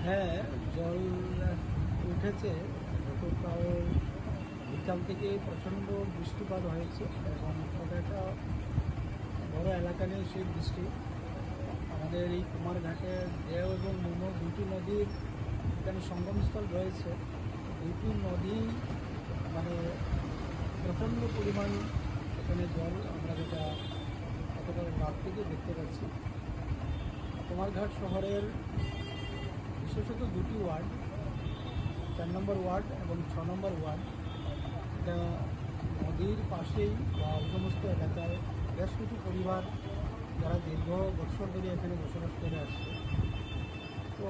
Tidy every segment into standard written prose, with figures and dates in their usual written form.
হ্যাঁ, জল উঠেছে। গতকাল বিকাল থেকে প্রচণ্ড বৃষ্টিপাত হয়েছে এবং ওটা একটা বড় এলাকা নিয়ে সেই বৃষ্টি আমাদের এই কুমারঘাটের দেও এবং মোমো দুটি নদীর এখানে সঙ্গমস্থল রয়েছে। দুটি নদী মানে প্রচণ্ড পরিমাণ এখানে জল আমরা যেটা গতকাল রাত থেকে দেখতে পাচ্ছি। কুমারঘাট শহরের বিশেষত দুটি ওয়ার্ড, 4 নম্বর ওয়ার্ড এবং 6 নম্বর ওয়ার্ড, এটা নদীর পাশেই বা সমস্ত এলাকায় বেশ কিছু পরিবার যারা দীর্ঘ বছর ধরে এখানে বসবাস করে আসছে। তো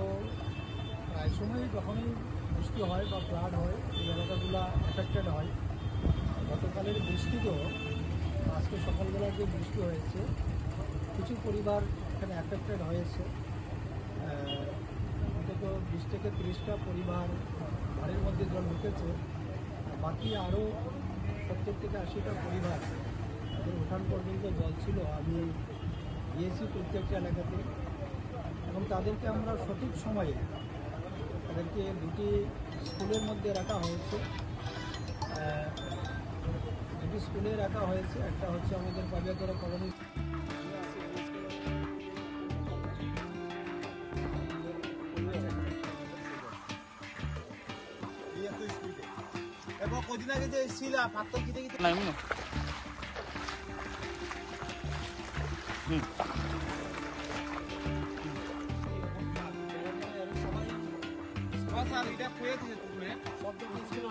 প্রায় সময় যখনই বৃষ্টি হয় বা ফ্লাড হয় এই এলাকাগুলো এফেক্টেড হয়। গতকালের বৃষ্টিতেও আজকে সকালবেলা যে বৃষ্টি হয়েছে কিছু পরিবার এখানে এফেক্টেড হয়েছে। অন্তত 20 থেকে 30টা পরিবার ঘরের মধ্যে জল ঢুকেছে। বাকি আরও 70 থেকে 80টা পরিবার তাদের উঠান পর্যন্ত জল ছিল। আমি গিয়েছি প্রত্যেকটা এলাকাতে এবং তাদেরকে আমরা সঠিক সময়ে তাদেরকে দুটি স্কুলের মধ্যে রাখা হয়েছে। দুটি স্কুলে রাখা হয়েছে, একটা হচ্ছে আমাদের পাবিয়াতরা কলোনি এবং কদিন আগে যে শিলা পাথর কিনে কিনে নাই মনে সবাই এটা কয়ে দিয়েছে তুমি শব্দ স্কুল